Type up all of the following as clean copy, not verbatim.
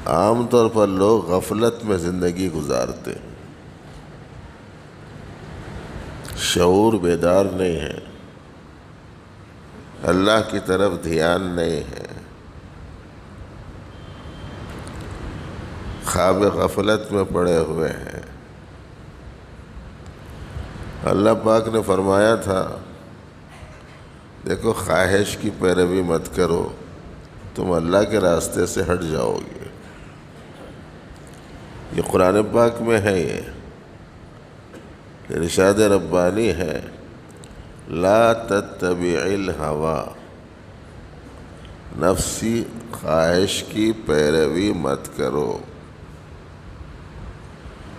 عام طور پر لوگ غفلت میں زندگی گزارتے، شعور بیدار نہیں ہے، اللہ کی طرف دھیان نہیں ہے، خواب غفلت میں پڑے ہوئے ہیں۔ اللہ پاک نے فرمایا تھا دیکھو خواہش کی پیروی مت کرو، تم اللہ کے راستے سے ہٹ جاؤ گے۔ یہ قرآن پاک میں ہے، یہ ارشاد ربانی ہے، لا تتبع الہوا، نفسی خواہش کی پیروی مت کرو،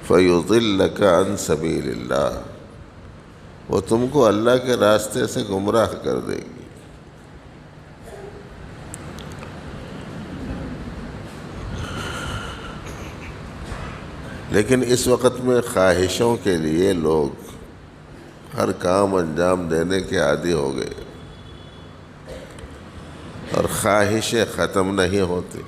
فیضلک عن سبیل اللہ، وہ تم کو اللہ کے راستے سے گمراہ کر دے گی۔ لیکن اس وقت میں خواہشوں کے لیے لوگ ہر کام انجام دینے کے عادی ہو گئے، اور خواہشیں ختم نہیں ہوتی۔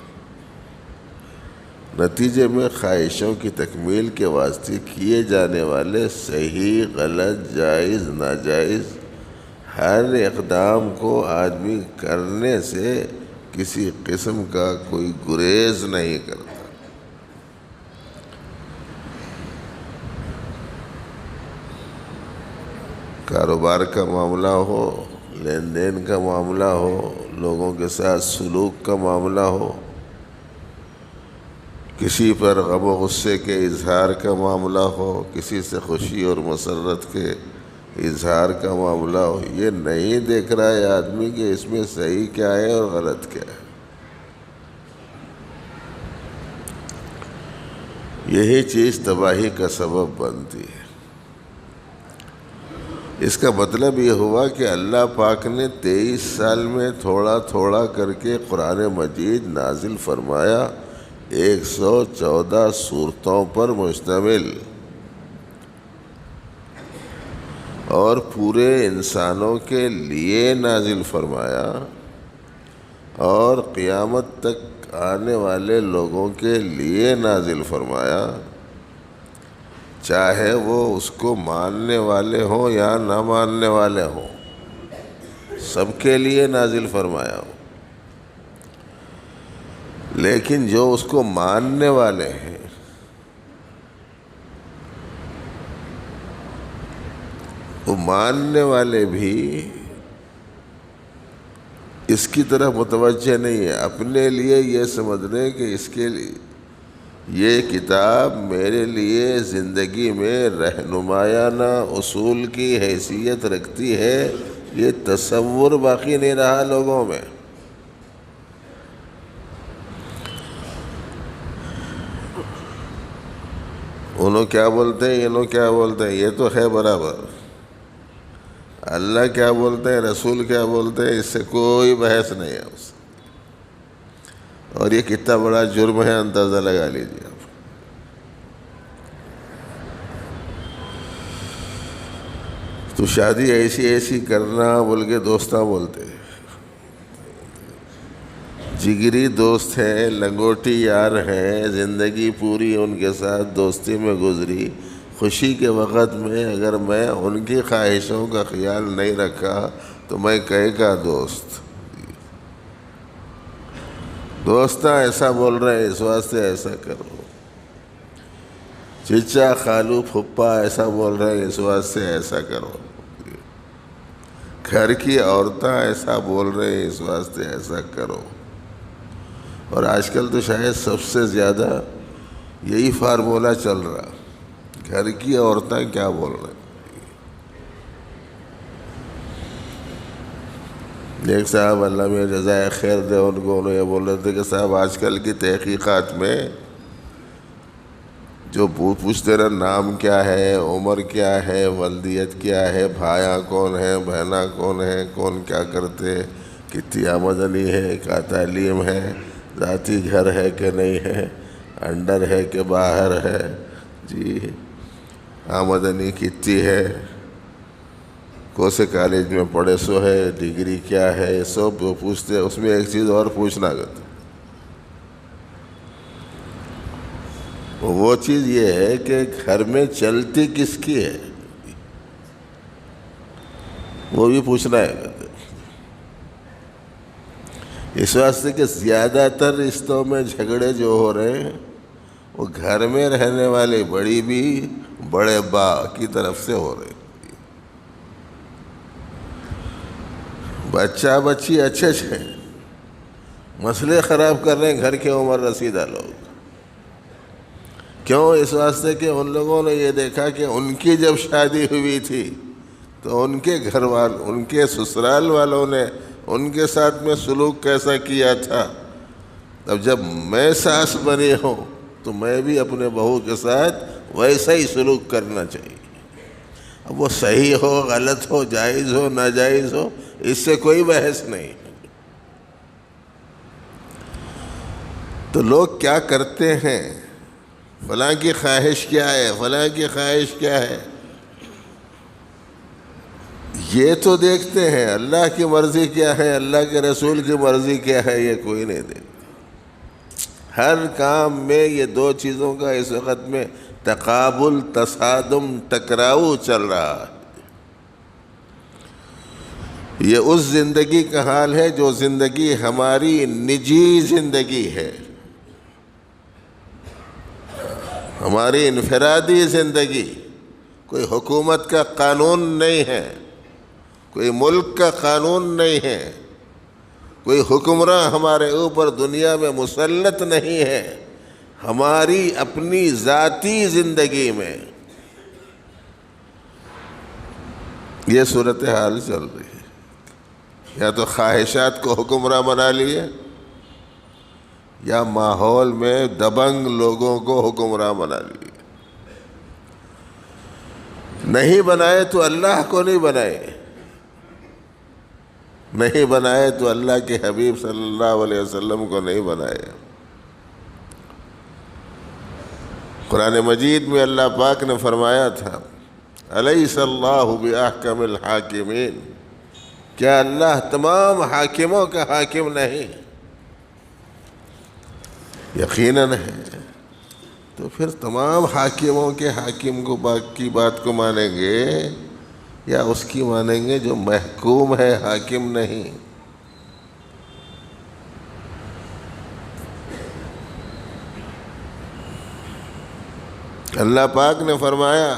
نتیجے میں خواہشوں کی تکمیل کے واسطے کیے جانے والے صحیح، غلط، جائز، ناجائز ہر اقدام کو آدمی کرنے سے کسی قسم کا کوئی گریز نہیں کرتا۔ کاروبار کا معاملہ ہو، لین دین کا معاملہ ہو، لوگوں کے ساتھ سلوک کا معاملہ ہو، کسی پر غم و غصے کے اظہار کا معاملہ ہو، کسی سے خوشی اور مسرت کے اظہار کا معاملہ ہو، یہ نہیں دیکھ رہا ہے آدمی کہ اس میں صحیح کیا ہے اور غلط کیا ہے۔ یہی چیز تباہی کا سبب بنتی ہے۔ اس کا مطلب یہ ہوا کہ اللہ پاک نے 23 سال میں تھوڑا تھوڑا کر کے قرآن مجید نازل فرمایا، 114 سورتوں پر مشتمل، اور پورے انسانوں کے لیے نازل فرمایا، اور قیامت تک آنے والے لوگوں کے لیے نازل فرمایا، چاہے وہ اس کو ماننے والے ہوں یا نہ ماننے والے ہوں، سب کے لیے نازل فرمایا ہو۔ لیکن جو اس کو ماننے والے ہیں، وہ ماننے والے بھی اس کی طرف متوجہ نہیں ہے، اپنے لیے یہ سمجھ رہے ہیں کہ اس کے لیے یہ کتاب میرے لیے زندگی میں رہنمایانہ اصول کی حیثیت رکھتی ہے، یہ تصور باقی نہیں رہا لوگوں میں۔ انہوں کیا بولتے ہیں، انہوں کیا بولتے ہیں، یہ تو ہے برابر۔ اللہ کیا بولتے ہیں، رسول کیا بولتے ہیں، اس سے کوئی بحث نہیں ہے اس سے۔ اور یہ کتنا بڑا جرم ہے اندازہ لگا لیجیے آپ۔ تو شادی ایسی ایسی کرنا بول کے دوستاں بولتے ہیں، جگری دوست ہیں، لنگوٹی یار ہیں، زندگی پوری ان کے ساتھ دوستی میں گزری، خوشی کے وقت میں اگر میں ان کی خواہشوں کا خیال نہیں رکھا تو میں کہے کا دوست؟ دوستاں ایسا بول رہے ہیں اس واسطے ایسا کرو، چچا خالو پھپھا ایسا بول رہے ہیں اس واسطے ایسا کرو، گھر کی عورتیں ایسا بول رہے ہیں اس واسطے ایسا کرو۔ اور آج کل تو شاید سب سے زیادہ یہی فارمولہ چل رہا، گھر کی عورتیں کیا بول رہے ہیں۔ ایک صاحب اللہ میں جزائے خیر دے ان کو، انہوں یہ بول رہے تھے کہ صاحب آج کل کی تحقیقات میں جو پوچھتے رہے نام کیا ہے، عمر کیا ہے، والدیت کیا ہے، بھائیاں کون ہیں، بہناں کون ہیں، کون کیا کرتے، کتنی آمدنی ہے، کیا تعلیم ہے، ذاتی گھر ہے کہ نہیں ہے، انڈر ہے کہ باہر ہے، جی آمدنی کتنی ہے، کون سے کالج میں پڑھے سو ہے، ڈگری کیا ہے، یہ سب پوچھتے۔ اس میں ایک چیز اور پوچھنا کرتے، وہ چیز یہ ہے کہ گھر میں چلتی کس کی ہے، وہ بھی پوچھنا ہے۔ اس واسطے کہ زیادہ تر رشتوں میں جھگڑے جو ہو رہے ہیں وہ گھر میں رہنے والے بڑی بھی بڑے با کی طرف سے ہو رہے ہیں۔ بچہ بچی اچھے ہیں، مسئلے خراب کر رہے ہیں گھر کے عمر رسیدہ لوگ۔ کیوں؟ اس واسطے کہ ان لوگوں نے یہ دیکھا کہ ان کی جب شادی ہوئی تھی تو ان کے گھر والوں، ان کے سسرال والوں نے ان کے ساتھ میں سلوک کیسا کیا تھا، اب جب میں ساس بنی ہوں تو میں بھی اپنے بہو کے ساتھ ویسا ہی سلوک کرنا چاہیے۔ اب وہ صحیح ہو، غلط ہو، جائز ہو، ناجائز ہو، اس سے کوئی بحث نہیں۔ تو لوگ کیا کرتے ہیں، فلاں کی خواہش کیا ہے، فلاں کی خواہش کیا ہے، یہ تو دیکھتے ہیں۔ اللہ کی مرضی کیا ہے، اللہ کے رسول کی مرضی کیا ہے، یہ کوئی نہیں دیکھتا۔ ہر کام میں یہ دو چیزوں کا اس وقت میں تقابل، تصادم، ٹکراؤ چل رہا ہے۔ یہ اس زندگی کا حال ہے جو زندگی ہماری نجی زندگی ہے، ہماری انفرادی زندگی۔ کوئی حکومت کا قانون نہیں ہے، کوئی ملک کا قانون نہیں ہے، کوئی حکمراں ہمارے اوپر دنیا میں مسلط نہیں ہے۔ ہماری اپنی ذاتی زندگی میں یہ صورتحال چل رہی ہے۔ یا تو خواہشات کو حکمراں بنا لیے، یا ماحول میں دبنگ لوگوں کو حکمراں بنا لیے۔ نہیں بنائے تو اللہ کو نہیں بنائے، نہیں بنائے تو اللہ کے حبیب صلی اللہ علیہ وسلم کو نہیں بنائے۔ قرآن مجید میں اللہ پاک نے فرمایا تھا، الیس اللہ بأحکم الحاکمین، کیا اللہ تمام حاکموں کا حاکم نہیں؟ یقیناً ہے۔ تو پھر تمام حاکموں کے حاکم کی بات کو مانیں گے یا اس کی مانیں گے جو محکوم ہے، حاکم نہیں؟ اللہ پاک نے فرمایا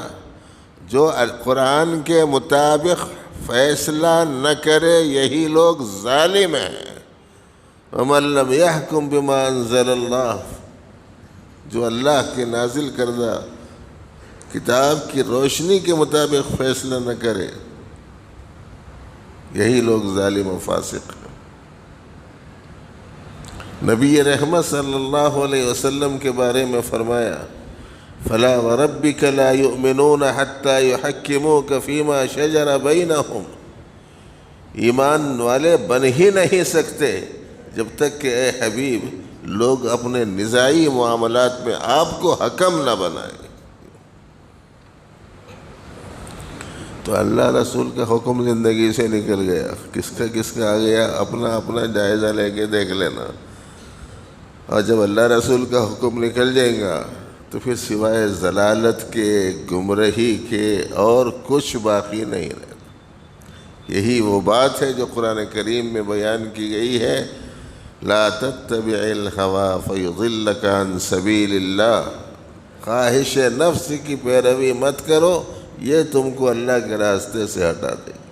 جو قرآن کے مطابق فیصلہ نہ کرے یہی لوگ ظالم ہیں۔ وَمَن لَّمْ يَحْكُم بِمَا أَنزَلَ اللَّهُ، جو اللہ کے نازل کردہ کتاب کی روشنی کے مطابق فیصلہ نہ کرے یہی لوگ ظالم و فاسق ہیں۔ نبی رحمت صلی اللہ علیہ وسلم کے بارے میں فرمایا، فَلَا وَرَبِّكَ لَا يُؤْمِنُونَ حَتَّى يُحَكِّمُوكَ فِيمَا شَجَرَ بَيْنَهُمْ، ایمان والے بن ہی نہیں سکتے جب تک کہ اے حبیب لوگ اپنے نزاعی معاملات میں آپ کو حکم نہ بنائیں۔ تو اللہ رسول کا حکم زندگی سے نکل گیا، کس کا آ گیا، اپنا اپنا جائزہ لے کے دیکھ لینا۔ اور جب اللہ رسول کا حکم نکل جائے گا تو پھر سوائے ضلالت کے، گمراہی کے اور کچھ باقی نہیں رہتا۔ یہی وہ بات ہے جو قرآن کریم میں بیان کی گئی ہے، لا تتبع الہوی فیضلک عن سبیل اللہ، خواہش نفس کی پیروی مت کرو، یہ تم کو اللہ کے راستے سے ہٹا دے۔